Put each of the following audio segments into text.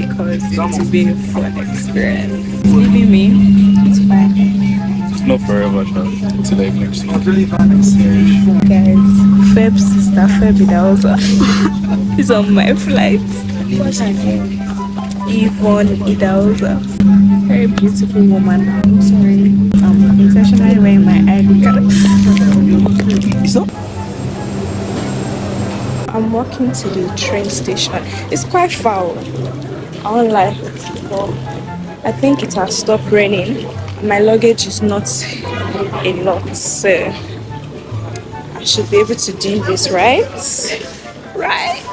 because it will be a fun experience. Leaving me, it's fine. It's not forever, child. It's like next week. Guys, Feb sister, Feb Idauza is on my flight. What's her name? Yvonne Idauza. Very beautiful woman. I'm sorry. I'm intentionally wearing my ID card. So? I'm walking to the train station. It's quite far. I won't lie. But I think it has stopped raining. My luggage is not a lot, so I should be able to do this, right? Right?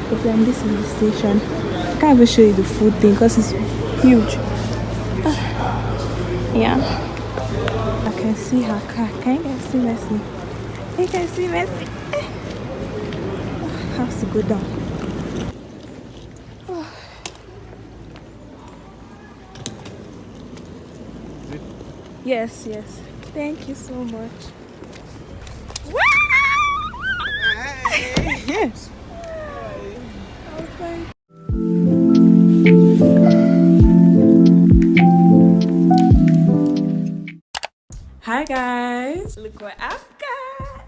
But then this is the station. I can't even show you the food thing because it's huge. Yeah. I can see her car. Can you guys see Messi? You can see Messi. I have to go down. Yes, yes. Thank you so much. Yes. Okay. Hi guys, look what I've got.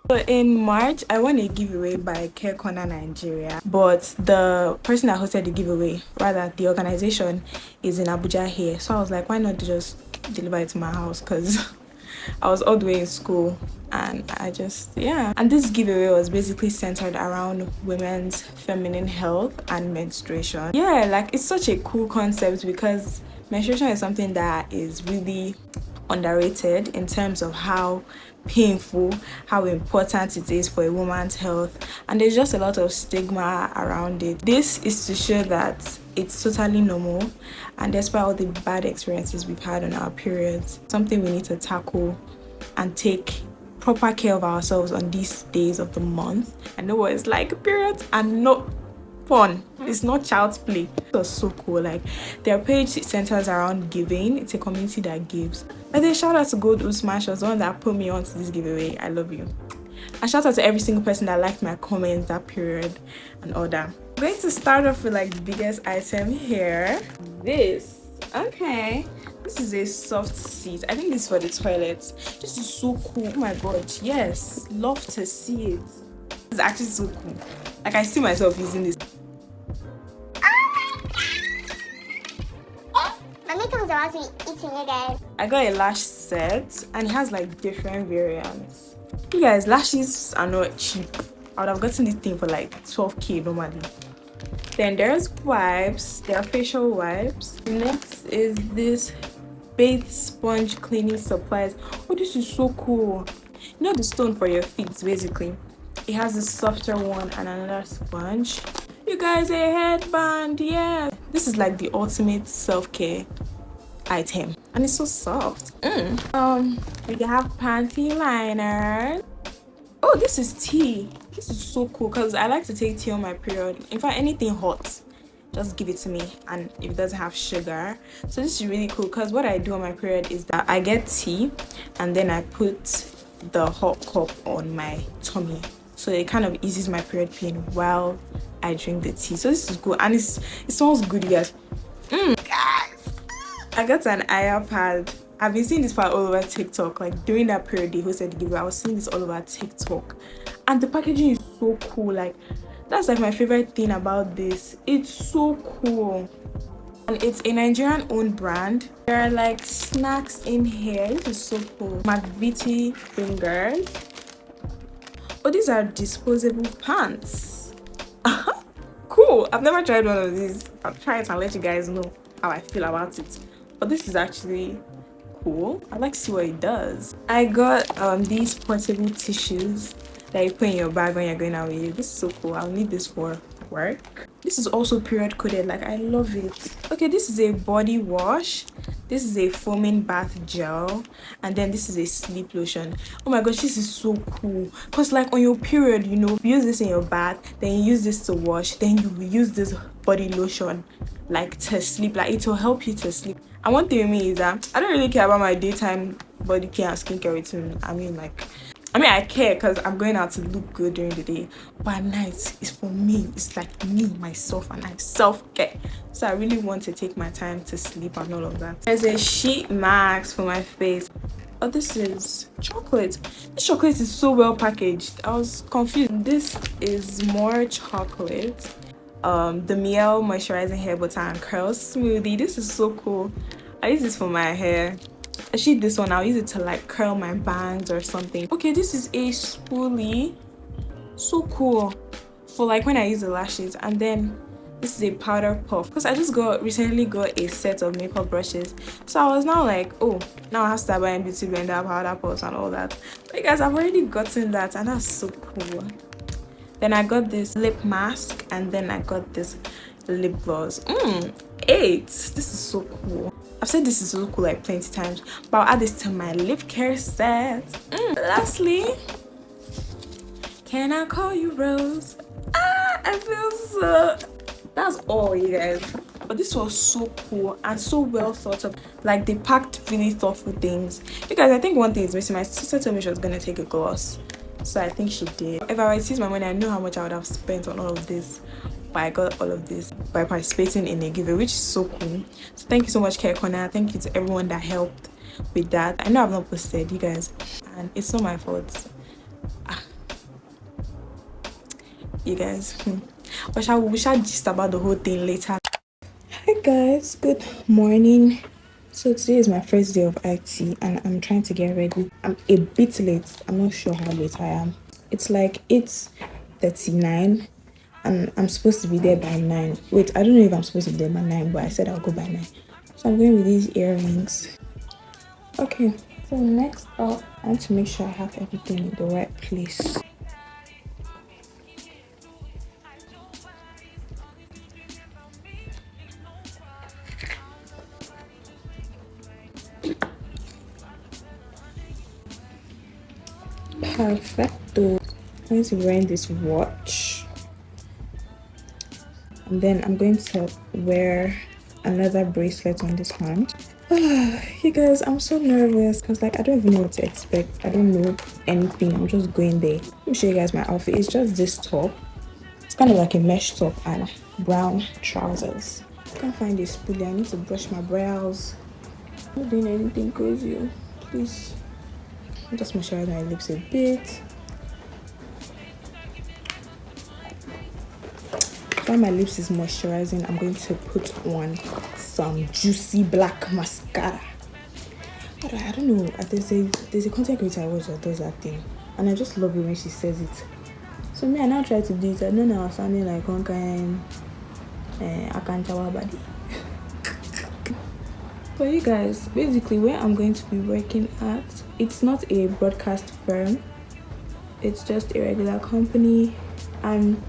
So in March, I won a giveaway by Capcut Nigeria, but the person that hosted the giveaway, rather the organization, is in Abuja here. So I was like, why not just deliver it to my house? Because I was all the way in school and and this giveaway was basically centered around women's feminine health and menstruation. Yeah, like it's such a cool concept because menstruation is something that is really underrated in terms of how painful, how important it is for a woman's health, and there's just a lot of stigma around it. This is to show that it's totally normal, and despite all the bad experiences we've had on our periods, something we need to tackle and take proper care of ourselves on these days of the month. I know what it's like. Periods are not fun. It's not child's play. It was so cool. Like their page centers around giving. It's a community that gives. And then shout out to Gold Usmash, was the one that put me onto this giveaway. I love you. And shout out to every single person that liked my comments that period and all that. I'm going to start off with like the biggest item here. This. Okay. This is a soft seat. I think this is for the toilet. This is so cool. Oh my god. Yes. Love to see it. It's actually so cool. Like I see myself using this. My makeup is about to be eating, you guys. I got a lash set and it has like different variants. You guys, lashes are not cheap. I would have gotten this thing for like 12k normally. Then there's wipes. There are facial wipes. Next is this bath sponge cleaning supplies. Oh, this is so cool. You know the stone for your feet basically. It has a softer one and another sponge. You guys, a headband, yeah. This is like the ultimate self-care item, and it's so soft. We have panty liners. Oh, this is tea. This is so cool because I like to take tea on my period. In fact, anything hot, just give it to me, and if it doesn't have sugar. So this is really cool because what I do on my period is that I get tea and then I put the hot cup on my tummy, so it kind of eases my period pain while I drink the tea. So this is good, and it smells good, you guys. Guys, I got an iPad. I've been seeing this part all over TikTok. Like during that period they hosted the giveaway, I was seeing this all over TikTok, and the packaging is so cool. Like that's like my favorite thing about this. It's so cool. And it's a Nigerian owned brand. There are like snacks in here. This is so cool. McVitie fingers. Oh, these are disposable pants. Cool. I've never tried one of these. I'll try it and let you guys know how I feel about it. But this is actually cool. I'd like to see what it does. I got these portable tissues that you put in your bag when you're going out with you. This is so cool. I'll need this for work. This is also period coded. Like, I love it. Okay, this is a body wash. This is a foaming bath gel, and then this is a sleep lotion. Oh my gosh, this is so cool, because like on your period, you know, you use this in your bath, then you use this to wash, then you will use this body lotion like to sleep. Like, it will help you to sleep. And one thing with me is that I don't really care about my daytime body care and skincare routine. I care because I'm going out to look good during the day, but at night it's for me. It's like me, myself, and I self-care. So I really want to take my time to sleep and all of that. There's a sheet mask for my face. Oh, this is chocolate. This chocolate is so well packaged. I was confused. This is more chocolate. The Miel moisturizing hair butter and curl smoothie. This is so cool. I use this for my hair. Actually, this one I'll use it to like curl my bangs or something. Okay, this is a spoolie. So cool for like when I use the lashes. And then this is a powder puff, because I just recently got a set of makeup brushes, so I was now like, oh, now I have to start buying beauty blender, powder puffs and all that. But guys, I've already gotten that, and that's so cool. Then I got this lip mask, and then I got this lip gloss. 8. This is so cool. I've said this is so cool like plenty times, but I'll add this to my lip care set. Lastly, can I call you Rose? I feel so... That's all, you guys. But this was so cool and so well thought of. Like, they packed really thoughtful things. You guys, I think one thing is missing. My sister told me she was gonna take a gloss, so I think she did. If I were to use my money, I know how much I would have spent on all of this. But I got all of this by participating in a giveaway, which is so cool. So thank you so much, Care Corner. Thank you to everyone that helped with that. I know I've not posted, you guys, and it's not my fault. You guys, but we shall gist about the whole thing later. Hi guys, good morning. So today is my first day of IT, and I'm trying to get ready. I'm a bit late. I'm not sure how late I am. It's like 8:39. And I'm supposed to be there by 9. Wait, I don't know if I'm supposed to be there by 9, but I said I'll go by 9. So I'm going with these earrings. Okay, so next up, I want to make sure I have everything in the right place. Perfecto. I'm going to be wearing this watch. And then I'm going to wear another bracelet on this hand. You guys, I'm so nervous because like I don't even know what to expect. I don't know anything. I'm just going there. Let me show you guys my outfit. It's just this top. It's kind of like a mesh top and brown trousers. I can't find a spoolie. I need to brush my brows. I'm not doing anything crazy. Please. I'll just moisturize my lips a bit. While my lips is moisturizing, I'm going to put on some juicy black mascara. I don't know. There's a content creator I watch that does that thing, and I just love it when she says it. So me, I now try to do it. I know now I'm sounding like one kind Akanchawa body. But you guys, basically where I'm going to be working at, it's not a broadcast firm. It's just a regular company, and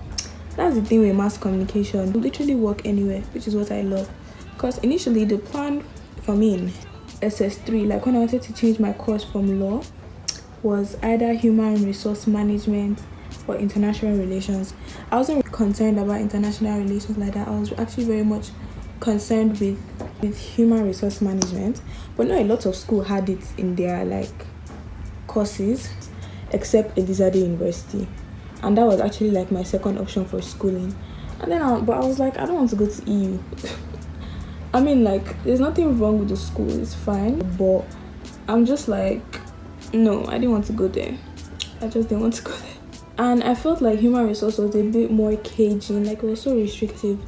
that's the thing with mass communication. You literally work anywhere, which is what I love. Because initially the plan for me in SS3, like when I wanted to change my course from law, was either human resource management or international relations. I wasn't concerned about international relations like that. I was actually very much concerned with human resource management. But not a lot of school had it in their like courses, except Elizade University. And that was actually like my second option for schooling. And then but I was like, I don't want to go to EU. I mean, like, there's nothing wrong with the school, it's fine, but I'm just like, no, I didn't want to go there. I just didn't want to go there. And I felt like human resource was a bit more cagey, like it was so restrictive.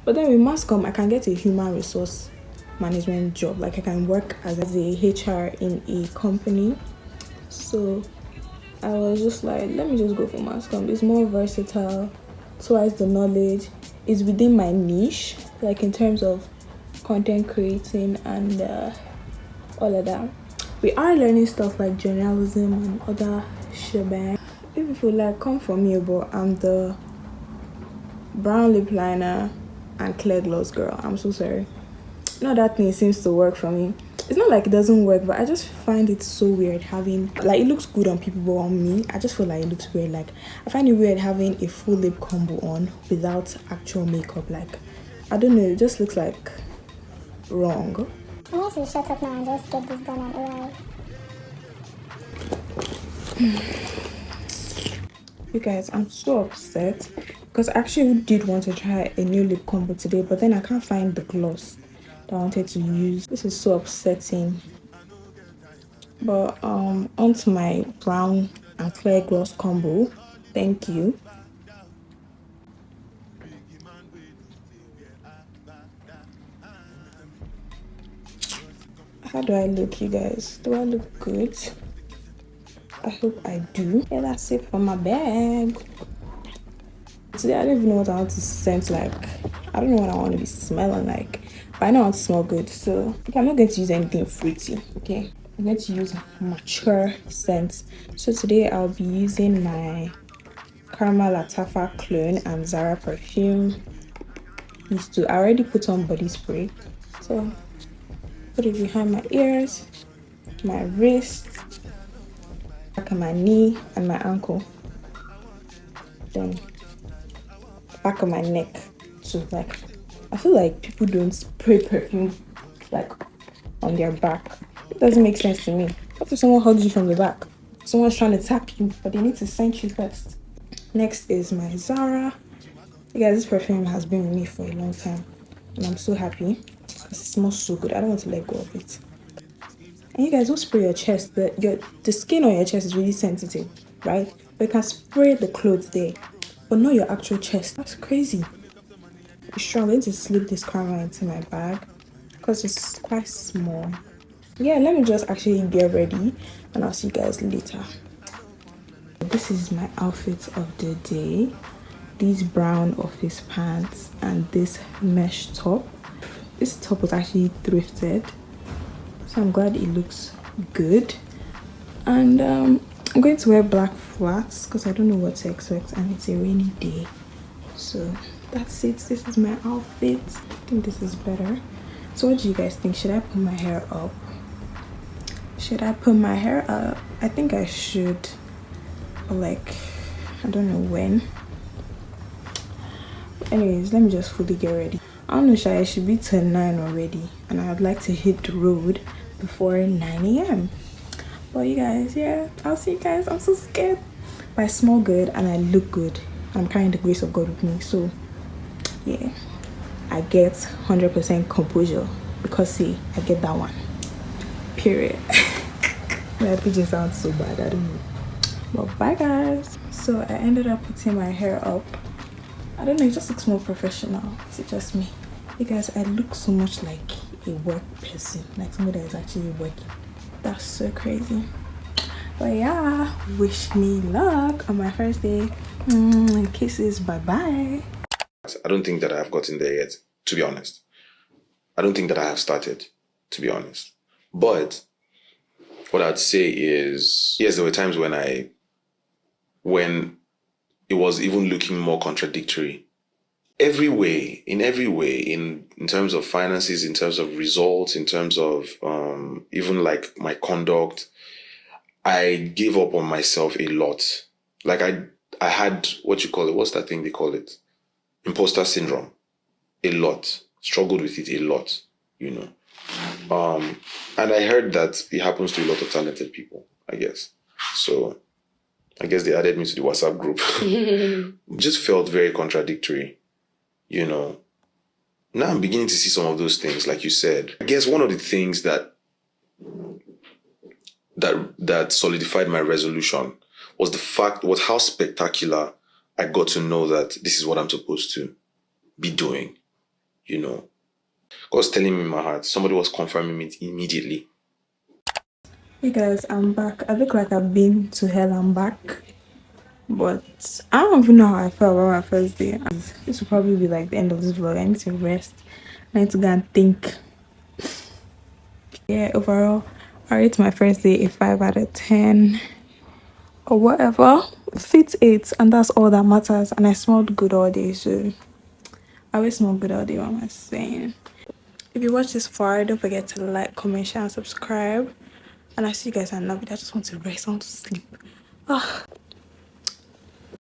But then with mass comm, I can get a human resource management job. Like I can work as a HR in a company. So I was just like, let me just go for mass comm. It's more versatile, twice the knowledge. It's within my niche, like in terms of content creating and all of that. We are learning stuff like journalism and other shebang. If you feel like, come for me, but I'm the brown lip liner and clear gloss girl. I'm so sorry. No, that thing seems to work for me. It's not like it doesn't work, but I just find it so weird having, like, it looks good on people, but on me, I just feel like it looks weird. Like, I find it weird having a full lip combo on without actual makeup. Like, I don't know, it just looks like wrong. I need to shut up now and just get this done and over. You guys, I'm so upset because I actually did want to try a new lip combo today, but then I can't find the gloss that I wanted to use. This is so upsetting. But onto my brown and clear gloss combo. Thank you. How do I look, you guys? Do I look good? I hope I do. Yeah, that's it for my bag. Today I don't even know what I want to scent like. I don't know what I want to be smelling like. But I know I want to smell good. So okay, I'm not going to use anything fruity. Okay. I'm going to use mature scents. So today I'll be using my Caramel Latafa clone and Zara perfume. These two. I already put on body spray. So put it behind my ears, my wrist, back of my knee, and my ankle. Then back of my neck too. Like, I feel like people don't spray perfume like on their back. It doesn't make sense to me. What if someone hugs you from the back? Someone's trying to tap you, but they need to scent you first. Next is my Zara. You guys, this perfume has been with me for a long time, and I'm so happy because it smells so good. I don't want to let go of it. And you guys, don't spray your chest. The skin on your chest is really sensitive, right? But you can spray the clothes there, but not your actual chest. That's crazy. It's strong. I'm going to slip this camera into my bag because it's quite small. Yeah, let me just actually get ready and I'll see you guys later. This is my outfit of the day. These brown office pants and this mesh top. This top was actually thrifted, so I'm glad it looks good. And I'm going to wear black flats because I don't know what to expect and it's a rainy day. So that's it. This is my outfit. I think this is better. So what do you guys think? Should I put my hair up? Should I put my hair up? I think I should. But like, I don't know when. But anyways, let me just fully get ready. I don't know, I should be 10:09 already, and I'd like to hit the road before 9 a.m. But you guys, yeah, I'll see you guys. I'm so scared. But I smell good and I look good. I'm carrying the grace of God with me. So yeah, I get 100% composure because see, I get that one. Period. My pigeon sounds so bad, I don't know. But bye guys. So I ended up putting my hair up. I don't know, it just looks more professional. Is it just me? You guys, I look so much like a work person, like somebody that is actually working. That's so crazy. But yeah, wish me luck on my first day. Kisses, bye-bye. I don't think that I have gotten there yet, to be honest. I don't think that I have started, to be honest. But what I'd say is, yes, there were times when it was even looking more contradictory. In every way, in terms of finances, in terms of results, in terms of even like my conduct, I gave up on myself a lot. Like I had, what you call it, what's that thing they call it? Imposter syndrome. A lot. Struggled with it a lot, you know. And I heard that it happens to a lot of talented people, I guess. So I guess they added me to the WhatsApp group. Just felt very contradictory, you know. Now I'm beginning to see some of those things, like you said. I guess one of the things that solidified my resolution was how spectacular I got to know that this is what I'm supposed to be doing. you know. God was telling me in my heart. Somebody was confirming it immediately. Hey guys, I'm back. I look like I've been to hell and back. But I don't even know how I felt about my first day. This will probably be like the end of this vlog. I need to rest. I need to go and think. Yeah, overall, I rate my first day a 5 out of 10. Or whatever. Fit 8, and that's all that matters. And I smelled good all day, so I always smell good all day, what am I saying? If you watch this far, don't forget to like, comment, share, and subscribe. And I see you guys in another video. I just want to rest. I want to sleep.